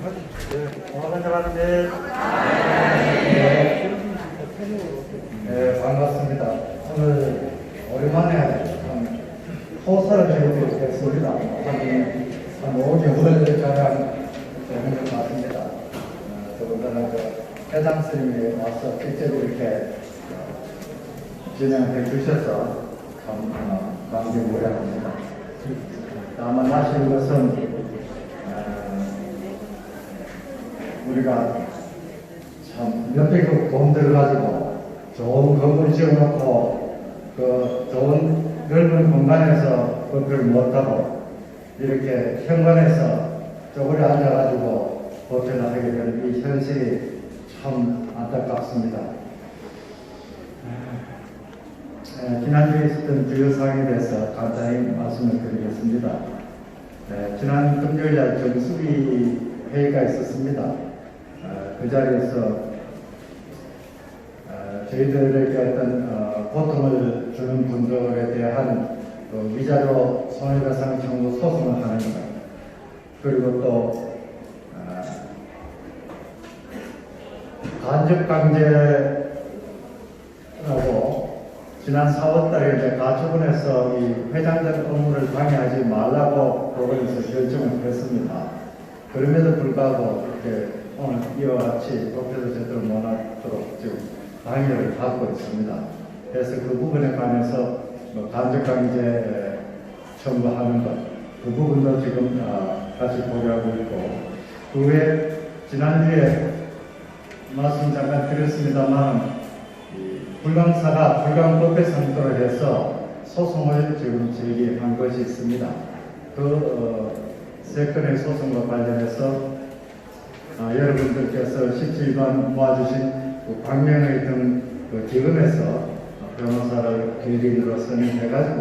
환영하는데. 반갑습니다. 오늘 오랜만에 호사를 배우게 됐습니다. 한 5년 후에 가량 되는 것 같습니다. 더군다나 회장 스님이 와서 직접 이렇게 진행해 주셔서 참 감개무량합니다. 다만 아쉬운 것은 우리가 참 몇백억 돈 들어가지고 좋은 건물 지어놓고 그 좋은 넓은 공간에서 그걸 못하고 이렇게 현관에서 쪼그려 앉아가지고 보편을 하게 되는 이 현실이 참 안타깝습니다. 지난주에 있었던 주요 사항에 대해서 간단히 말씀을 드리겠습니다. 지난 금요일날 정수리 회의가 있었습니다. 그 자리에서 저희들에게 어떤 고통을 주는 분들에 대한 위자료 손해배상 청구 소송을 하는 것, 그리고 또 간접강제라고 지난 4월달에 이제 가처분에서 이 회장된 업무를 방해하지 말라고 법원에서 결정을 했습니다. 그럼에도 불구하고 이렇게 오늘 이와 같이 법에서 제대로 못하도록 지금 방해를 받고 있습니다. 그래서 그 부분에 관해서 간접강제 청구하는 것, 그 부분도 지금 다시 고려하고 있고, 그 외에 지난주에 말씀 잠깐 드렸습니다만 불광사가 불광법에 상도를 해서 소송을 지금 제기한 것이 있습니다. 세 건의 소송과 관련해서 여러분들께서 17번 모아주신 광명의 등 기금에서 변호사를 대리인으로 선임해가지고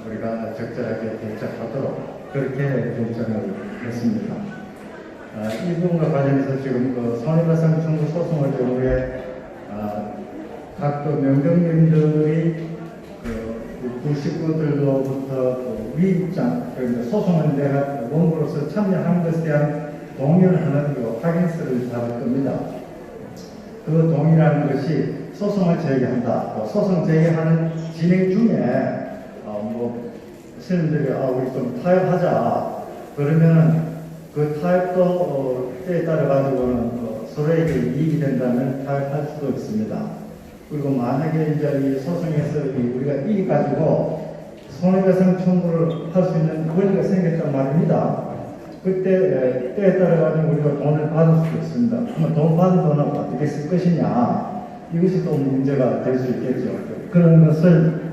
우리가 적절하게 대처하도록 그렇게 결정을 했습니다. 이 부분과 관련해서 지금 손해배상 청구 소송을 경우에 각도 명령님들이 그 식구들로부터 위입장, 그러니까 소송은 내가 원고로서 참여한 것에 대한 동의를 하는 확인서를 받을 겁니다. 그 동의라는 것이 소송을 제기한다. 소송 제기하는 진행 중에 스님들이 우리 좀 타협하자. 그러면은 그 타협도 때에 따라 가지고는 서로에게 이익이 된다면 타협할 수도 있습니다. 그리고 만약에 이제 이 소송에서 우리가 이겨가지고 손해배상 청구를 할 수 있는 권리가 생겼단 말입니다. 그때 때에 따라 가지고 우리가 돈을 받을 수도 있습니다. 그러면 돈 받은 돈을 어떻게 쓸 것이냐, 이것이 또 문제가 될 수 있겠죠. 그런 것을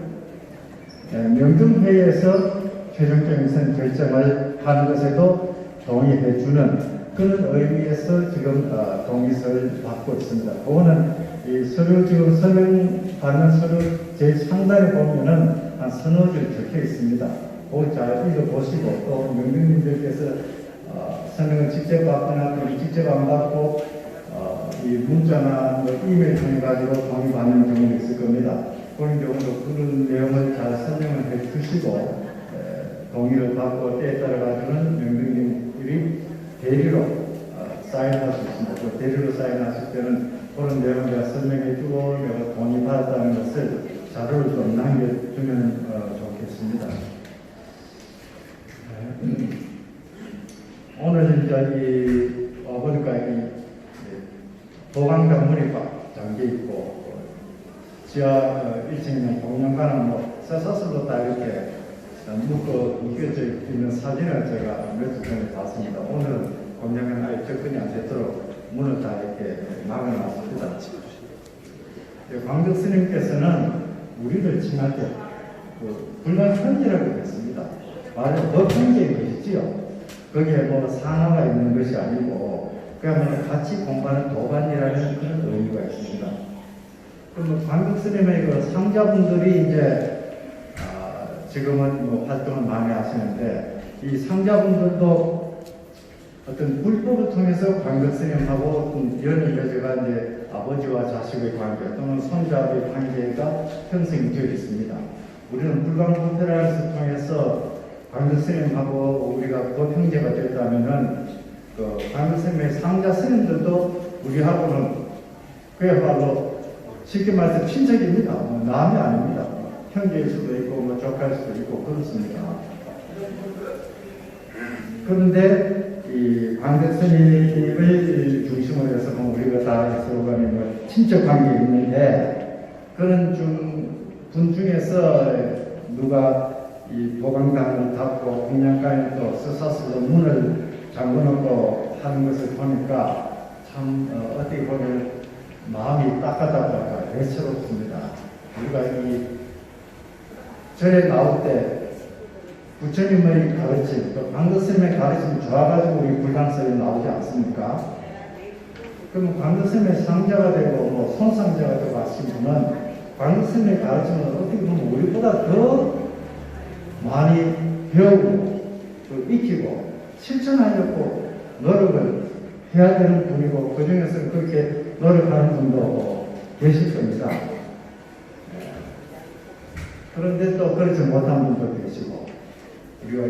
명등회의에서 최종적인 결정을 하는 것에도 동의해 주는 그런 의미에서 지금 동의서를 받고 있습니다. 그거는 이 서류 지금 설명받는 서류 제일 상단에 보면은 한 서너 줄 적혀 있습니다. 그거 잘 읽어보시고 또 명령님들께서 설명을 직접 받거나 직접 안 받고 이 문자나 이메일 통해 가지고 동의 받는 경우도 있을 겁니다. 그런 경우도 그런 내용을 잘 설명을 해 주시고 동의를 받고 때에 따라 가지고는 명령님들이 대리로 사인할 수 있습니다. 그 대리로 사인하실 때는 그런 내용을 내가 설명해주고 내가 동의 받았다는 것을 자료를 좀 남겨주면 좋겠습니다. 오늘 이제 보니까 보강 건물이 잠겨 있고 지하 1층에 공연관은 서서스로 다 이렇게 묶여져 있는 사진을 제가 몇 주 전에 봤습니다. 오늘은 공연관 아예 접근이 안 되도록 문을 다 이렇게 막아놨습니다. 광덕 스님께서는 우리를 칭할 때 불가편지라고 했습니다. 말은 법행제인 것이지요. 거기에 상하가 있는 것이 아니고 그야말로 같이 공부하는 도반이라는 그런 의미가 있습니다. 그럼 광덕 스님의 그 상자분들이 이제 지금은 활동을 많이 하시는데 이 상자분들도 어떤 불법을 통해서 광덕스님하고 어떤 연을 맺어가 이제 아버지와 자식의 관계 또는 손자의 관계가 형성이 되어 있습니다. 우리는 불광법회라는 것을 통해서 광덕스님하고 우리가 법 형제가 됐다면은 그 광교쌤의 상자 스님들도 우리하고는 그야말로 쉽게 말해서 친척입니다. 남이 아닙니다. 형제일 수도 있고 뭐 조카일 수도 있고 그렇습니다. 그런데 이 광대 스님을 중심으로 해서 뭐 우리가 다 서로 간에 뭐 친척 관계 있는데 그런 분 중에서 누가 이 보강당을 닫고 공양가에 또 스스로 문을 잠궈놓고 하는 것을 보니까 참 어떻게 보면 마음이 따뜻하다 애처롭습니다. 우리가 이 절에 나올 때 부처님의 가르침, 또 광교스님의 가르침이 좋아가지고 우리 불광설에 나오지 않습니까? 그러면 광교스님의 상자가 되고 뭐 손상자가 되고 하신 분은 광교스님의 가르침은 어떻게 보면 우리보다 더 많이 배우고 또 익히고 실천하려고 노력을 해야 되는 분이고 그 중에서 그렇게 노력하는 분도 계실 겁니다. 그런데 또 그렇지 못한 분도 계시고 우리가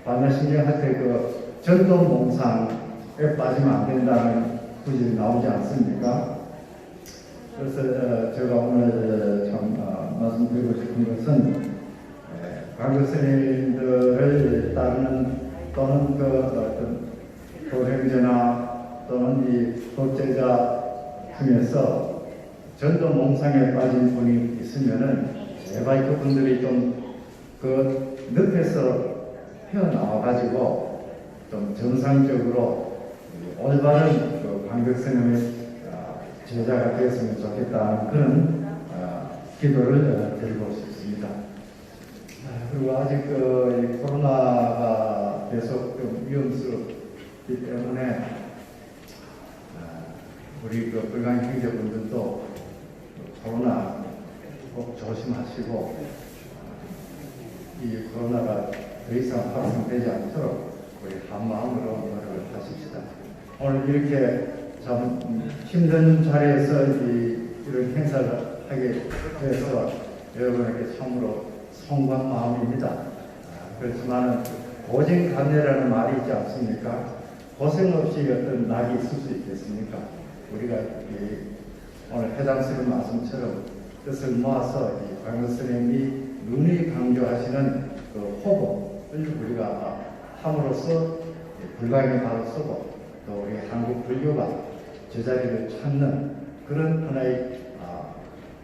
반야신경 할 때 그 전통 몽상에 빠지면 안 된다는 구절이 나오지 않습니까? 그래서 제가 오늘 참 말씀드리고 싶은 것은 광교스님들을 따르는 또는 그 어떤 도행자나 또는 이 독재자 중에서 전통 몽상에 빠진 분이 있으면은 제발 그분들이 좀 그 늪에서 헤어나와가지고 좀 정상적으로 올바른 그 광교스님의 제자가 되었으면 좋겠다는 그런 기도를 드리고 싶습니다. 그리고 아직 이 코로나가 계속 좀 위험스럽기 때문에 우리 그 불광 형제분들도 코로나 꼭 조심하시고 이 코로나가 더 이상 확산되지 않도록 우리 한 마음으로 노력을 하십시다. 오늘 이렇게 참 힘든 자리에서 이런 행사를 하게 돼서 여러분에게 참으로 송구한 마음입니다. 그렇지만 고생간대라는 말이 있지 않습니까? 고생 없이 어떤 낙이 있을 수 있겠습니까? 우리가 오늘 해당스러운 말씀처럼 뜻을 모아서 광교스님이 눈이 강조하시는 그 호흡을 우리가 함으로써 불광이 바로 서고 또 우리 한국 불교가 제자리를 찾는 그런 하나의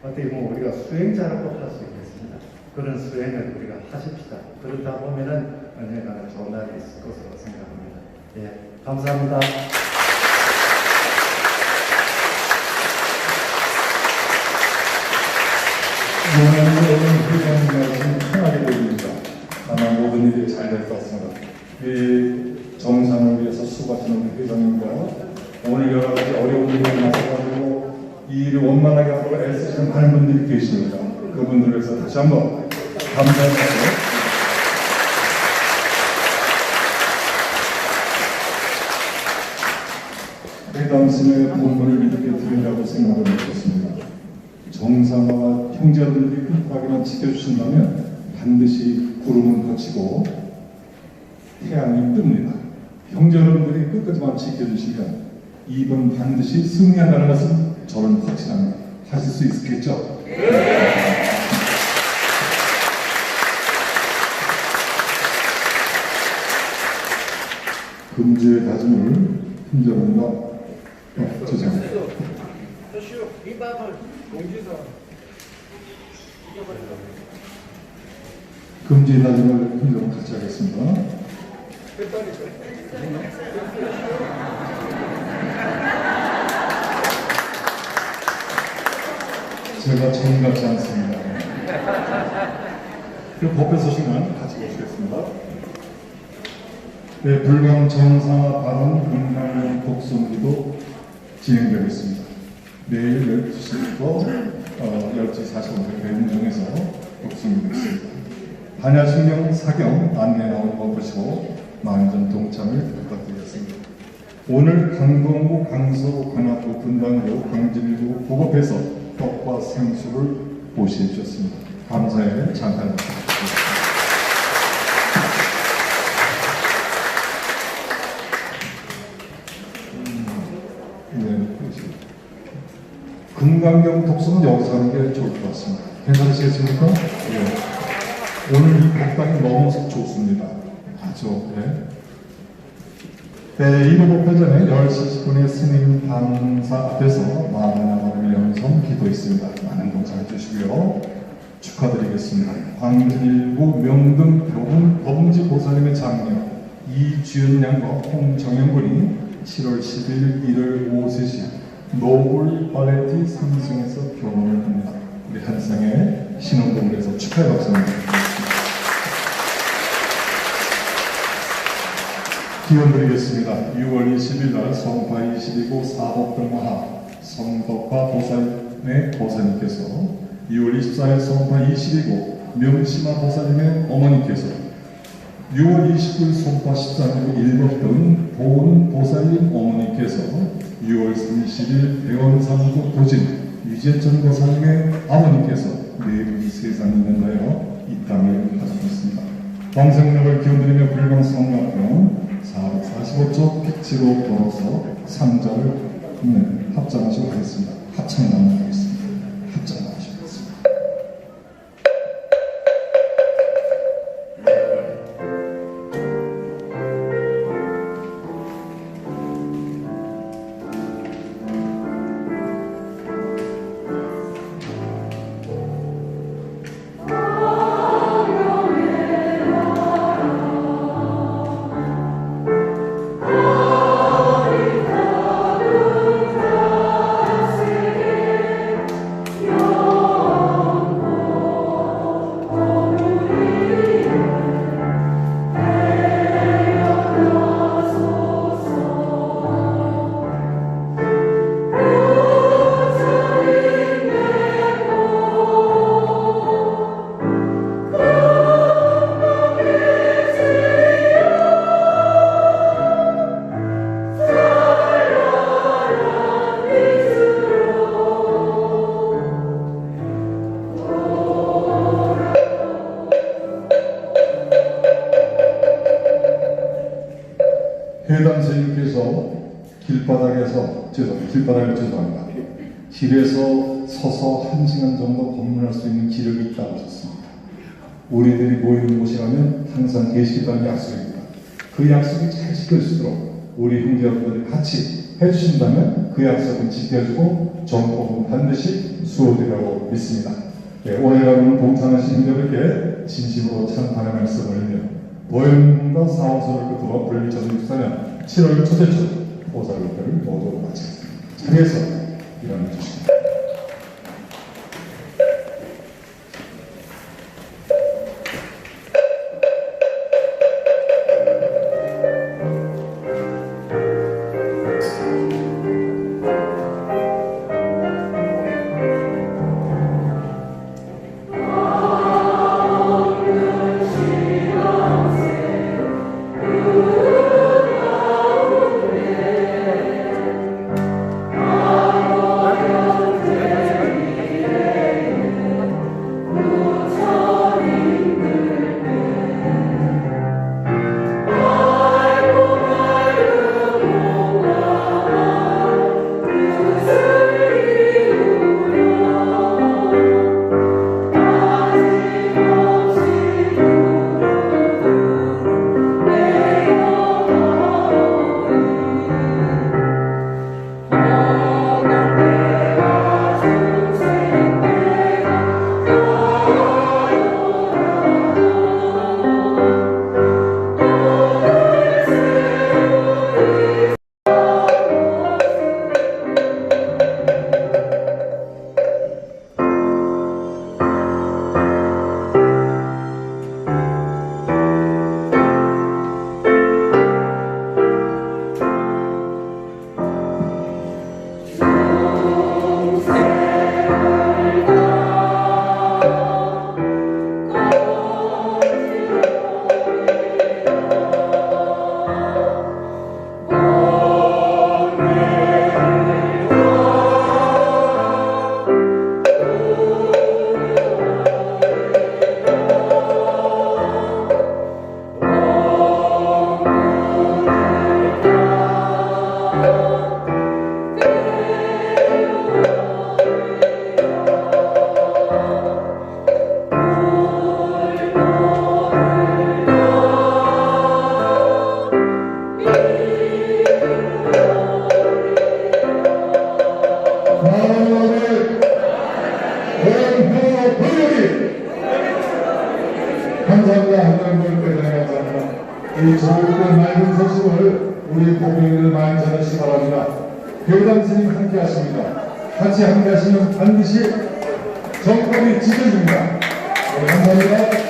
어떻게 보면 우리가 수행자라고 할 수 있겠습니다. 그런 수행을 우리가 하십시다. 그러다 보면은 언젠가는 좋은 날이 있을 것으로 생각합니다. 예, 감사합니다. 오늘 회장님 편하게 드립니다. 아마 모든 일이 잘 될 것 같습니다. 이 정상을 위해서 수고하시는 회장님과 오늘 여러 가지 어려운 일이 나서가지고 이 일을 원만하게 하고 애쓰시는 많은 분들이 계십니다. 그분들을 위해서 다시 한번 감사합니다. 회담신의 본문을 이렇게 드리라고 생각을 했습니다. 정상화와 형제들이 끔찍하게만 지켜주신다면 반드시 구름은 거치고 태양이 뜹니다. 형제들이 끝까지만 지켜주시면 이번 반드시 승리한다는 것은 저는 확신합니다. 하실 수 있겠죠? 금주의 다짐을 힘들은가 죄송합니다. 금주의 다짐을 힘들어 같이 하겠습니다. 제가 정답지 않습니다. 그 법회 소식만 같이 보시겠습니다. 네, 불광 정상화 발언 금강령 독송기도 진행되겠습니다. 내일 12시부터 10시 45분 대문정에서 독송이 있습니다. 반야신경 사경 안내 나오는 거 보시고 많은 좀 동참을 부탁드리겠습니다. 오늘 강동구 강서 관악구 분당구 광진구 고급에서 떡과 생수를 보시해 주셨습니다. 감사의 잠깐 부탁드립니다. 금강경 독서는 여기서 하는 게 좋을 것 같습니다. 괜찮으시겠습니까? 예. 오늘 이 복당이 너무 좋습니다. 아주, 예. 네, 이 목표 전에 10시 10분에 스님 당사 앞에서 마하나마를 연성 기도했습니다. 많은 동참해 주시고요. 축하드리겠습니다. 광일구 명등 교훈 범지 보살님의 장녀 이주연 양과 홍정현 군이 7월 10일 일요일 오후 3시 노블 발레티 3층에서 결혼을 합니다. 우리 한상의 신혼부부에서 축하의 박수입니다. 기원 드리겠습니다. 6월 20일 날 성파 22구 사법등마하 성덕파 보살의 보살님께서 6월 24일 성파 22구 명심화 보살님의 어머니께서 6월 29일 성파 13구 일법등 보은 보살님 어머니께서 6월 30일 대원상구 도진 유재천 보살님의 아버님께서 네 분이 세상에 있는다여 이 땅을 가졌습니다. 방생력을 기원드리며 불광성락경 445쪽 빛으로 걸어서 상자를 합장하시고 하겠습니다. 합창 나누겠습니다. 합장 나누시고 하겠습니다. 해당 스님께서 길바닥에서 죄송합니다. 길에서 서서 1시간 정도 검문할 수 있는 기력이 있다고 하셨습니다. 우리들이 모이는 곳이라면 항상 계시겠다는 약속입니다. 그 약속이 잘 지켜지도록 우리 형제분들이 같이 해주신다면 그 약속은 지켜주고 정법은 반드시 수호되라고 믿습니다. 네, 오늘날은 동참하신 형제들께 진심으로 찬탄의 말씀을 드리며 보현과 사원소를 끝으로 불리 2064년 7월 첫째 주 보살로를 모두 마치겠습니다. 자리에서 일어나 주십니다. 나라의 원효 번영이 감사합니다. 한번더 대단히 감사합니다. 이 좋고 맑은 소식을 우리 국민들 많이 전하시기 바랍니다. 교장 스님 함께 하십니다. 같이 함께 하시면 반드시 정법이 지켜집니다. 네, 감사합니다.